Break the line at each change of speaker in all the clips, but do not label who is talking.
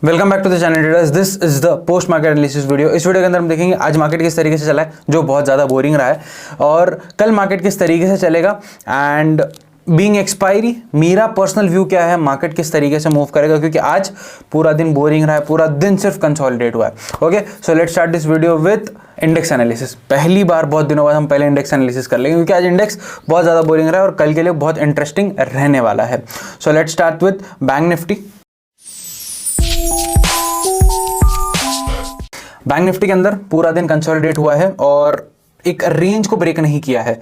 Welcome back to the channel traders. This is the post market analysis video. इस video के अंदर हम देखेंगे आज मार्केट किस तरीके से चला है, जो बहुत ज़्यादा बोरिंग रहा है, और कल मार्केट किस तरीके से चलेगा एंड बीइंग एक्सपायरी मेरा पर्सनल व्यू क्या है, मार्केट किस तरीके से मूव करेगा, क्योंकि आज पूरा दिन बोरिंग रहा है, पूरा दिन सिर्फ कंसोलिडेट हुआ है। Okay, so let's start this video with index analysis. पहली बार बहुत दिनों बाद हम पहले इंडेक्स एनालिसिस कर लेंगे, क्योंकि आज इंडेक्स बहुत ज़्यादा बोरिंग रहा है और कल के लिए बहुत इंटरेस्टिंग रहने वाला है। So let's start with bank Nifty. Bank Nifty के अंदर पूरा दिन कंसोलिडेट हुआ है और एक रेंज को ब्रेक नहीं किया है।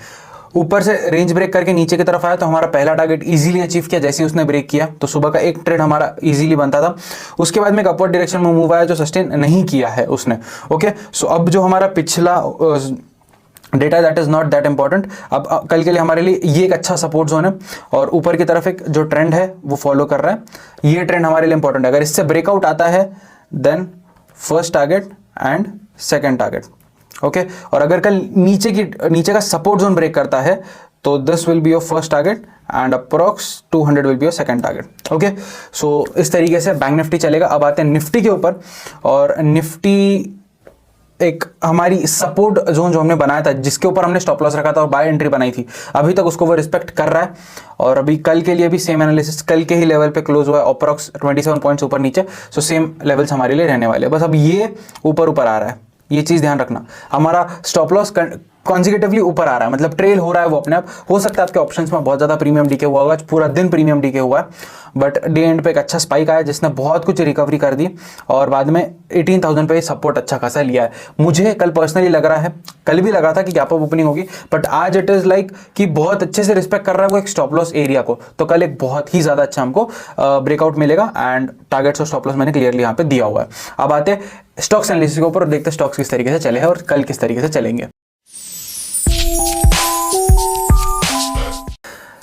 ऊपर से रेंज ब्रेक करके नीचे की तरफ आया तो हमारा पहला टारगेट इजीली अचीव किया जैसे ही उसने ब्रेक किया, तो सुबह का एक ट्रेड हमारा इजीली बनता था। उसके बाद में एक अपवर्ड डायरेक्शन में मूव आया जो सस्टेन नहीं किया है उसने। ओके, सो अब जो हमारा पिछला data that is not that important. अब कल के लिए हमारे लिए ये एक अच्छा सपोर्ट जोन है और ऊपर की तरफ एक जो ट्रेंड है वो फॉलो कर रहा है। ये ट्रेंड हमारे लिए इंपॉर्टेंट है। अगर इससे ब्रेकआउट आता है then first target and second target. Okay, और अगर कल नीचे का सपोर्ट जोन ब्रेक करता है तो this will be your first target and approx 200 will be your second target. Okay, so इस तरीके से बैंक निफ्टी चलेगा। अब आते हैं निफ्टी के ऊपर, और निफ्टी एक हमारी सपोर्ट जोन जो हमने बनाया था, जिसके ऊपर हमने स्टॉप लॉस रखा था और बाय एंट्री बनाई थी, अभी तक उसको वो रिस्पेक्ट कर रहा है। और अभी कल के लिए भी सेम एनालिसिस, कल के ही लेवल पे क्लोज हुआ है, अप्रॉक्स 27 पॉइंट्स ऊपर नीचे। सो सेम लेवल्स हमारे लिए रहने वाले हैं। बस अब ये ऊपर आ रहा है, ये चीज़ ध्यान रखना। हमारा स्टॉप लॉस कॉन्जिक्यूटिवली ऊपर आ रहा है, मतलब ट्रेल हो रहा है वो अपने आप। हो सकता है आपके ऑप्शंस में बहुत ज़्यादा प्रीमियम डीके हुआ होगा, पूरा दिन प्रीमियम डीके हुआ है, बट डे एंड पे एक अच्छा स्पाइक आया जिसने बहुत कुछ रिकवरी कर दी और बाद में 18,000 पे सपोर्ट अच्छा खासा लिया है। मुझे कल पर्सनली लग रहा है, कल भी लगा था कि गैप अप ओपनिंग होगी, बट आज इट इज़ लाइक कि बहुत अच्छे से रिस्पेक्ट कर रहा है वो एक स्टॉप लॉस एरिया को। तो कल एक बहुत ही ज़्यादा अच्छा हमको ब्रेकआउट मिलेगा एंड टारगेट्स और स्टॉप लॉस मैंने क्लियरली यहाँ पे दिया हुआ है। अब आते हैं स्टॉक्स एनालिसिस के ऊपर और देखते हैं स्टॉक्स किस तरीके से चले हैं और कल किस तरीके से चलेंगे।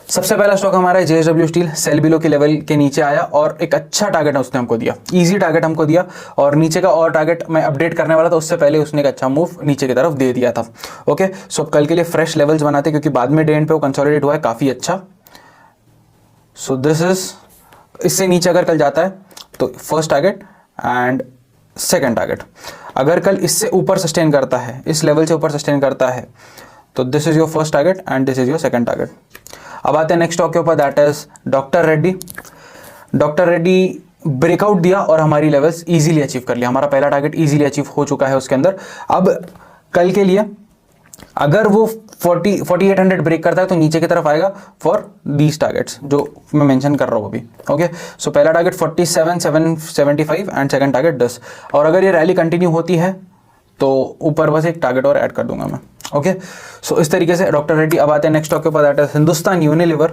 सबसे पहला स्टॉक हमारा है JSW स्टील। सेल बिलो के लेवल के नीचे आया और एक अच्छा टारगेट उसने हमको दिया, इजी टारगेट हमको दिया, और नीचे का और टारगेट मैं अपडेट करने वाला था, उससे पहले उसने एक अच्छा मूव नीचे की तरफ दे दिया था। ओके, सो कल के लिए फ्रेश लेवल्स बनाते क्योंकि बाद में डे एंड पे वो कंसोलिडेट हुआ है काफ़ी अच्छा। सो दिस इज, इससे नीचे अगर कल जाता है तो first target and second target. अगर कल इससे ऊपर सस्टेन करता है, इस लेवल से ऊपर सस्टेन करता है, तो this is your first target and this is your second target. अब आते हैं नेक्स्ट स्टॉक के ऊपर, that is doctor Reddy. Doctor Reddy breakout दिया और हमारी लेवल्स इजीली अचीव कर लिया। हमारा पहला टारगेट इजीली अचीव हो चुका है उसके अंदर। अब कल के लिए अगर वो 4800 ब्रेक करता है तो नीचे की तरफ आएगा फॉर दीज टारगेट्स जो मैं मेंशन कर रहा हूँ अभी। ओके, सो पहला टारगेट 47,775 एंड सेकंड टारगेट 10। और अगर ये रैली कंटिन्यू होती है तो ऊपर बस एक टारगेट और ऐड कर दूंगा मैं। ओके, सो इस तरीके से डॉक्टर रेड्डी। अब आते हैं नेक्स्ट स्टॉक के ऊपर, दैट इज हिंदुस्तान यूनिलीवर,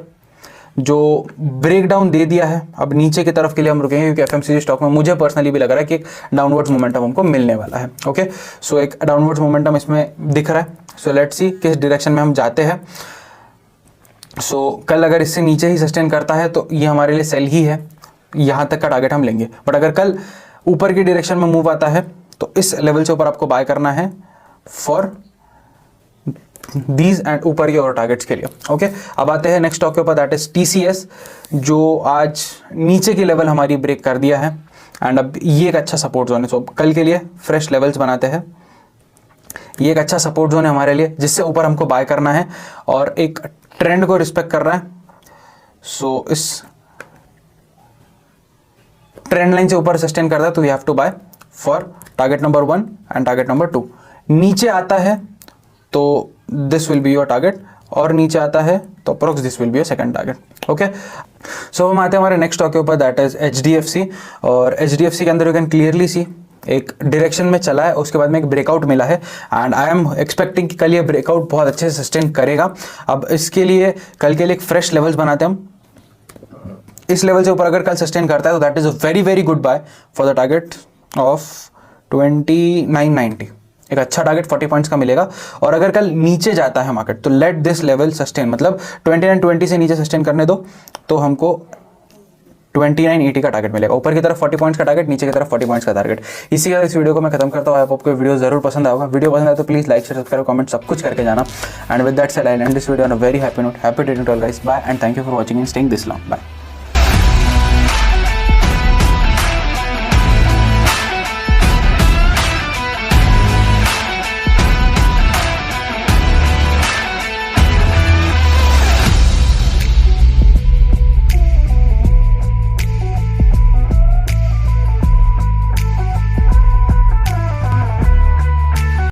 जो ब्रेक डाउन दे दिया है। अब नीचे की तरफ के लिए हम रुकेंगे क्योंकि FMCG स्टॉक में मुझे पर्सनली भी लग रहा है कि एक डाउनवर्ड्स मोमेंटम हमको मिलने वाला है। ओके, सो एक डाउनवर्ड्स मोमेंटम इसमें दिख रहा है। सो लेट्स सी किस डायरेक्शन में हम जाते हैं। सो कल अगर इससे नीचे ही सस्टेन करता है तो ये हमारे लिए सेल ही है, यहाँ तक का टारगेट हम लेंगे। बट अगर कल ऊपर की डायरेक्शन में मूव आता है तो इस लेवल से ऊपर आपको बाय करना है फॉर दीज एंड ऊपर के और टारगेट्स के लिए। ओके, अब आते हैं नेक्स्ट स्टॉक के ऊपर, दैट इज TCS, जो आज नीचे की लेवल हमारी ब्रेक कर दिया है एंड अब ये एक अच्छा सपोर्ट जोन है। सो कल के लिए फ्रेश लेवल्स बनाते हैं। ये एक अच्छा सपोर्ट जोन है हमारे लिए जिससे ऊपर हमको बाय करना है और एक ट्रेंड को रिस्पेक्ट कर रहा है। सो इस ट्रेंड लाइन से ऊपर सस्टेन करता है तो we have to buy for target number 1 and target number 2। नीचे आता है तो this will be your target, और नीचे आता है तो approx this will be your second target. Okay, so हम आते हैं हमारे नेक्स्ट स्टॉक के ऊपर, दैट इज HDFC। और HDFC के अंदर यू कैन क्लियरली सी एक डायरेक्शन में चला है, उसके बाद में एक ब्रेकआउट मिला है एंड आई एम एक्सपेक्टिंग कि कल ये ब्रेकआउट बहुत अच्छे से सस्टेन करेगा। अब इसके लिए कल के लिए एक फ्रेश लेवल्स बनाते हैं हम। इस लेवल से ऊपर अगर कल सस्टेन करता है तो that is a very very good buy for the target of 2990। एक अच्छा टारगेट 40 पॉइंट्स का मिलेगा। और अगर कल नीचे जाता है मार्केट तो लेट दिस लेवल सस्टेन, मतलब 2920 से नीचे सस्टेन करने दो तो हमको 2980 का टारगेट मिलेगा। ऊपर की तरफ 40 पॉइंट्स का टारगेट, नीचे की तरफ 40 पॉइंट्स का टारगेट। इसी के साथ इस वीडियो को मैं खत्म करता हूँ। आपको वीडियो जरूर पसंद आएगा। वीडियो पसंद आए तो please like, share, subscribe, comment सब कुछ करके जाना। And with that said I end this video on a very happy note. Happy trading to all guys, bye and thank you for watching and staying this long. Bye.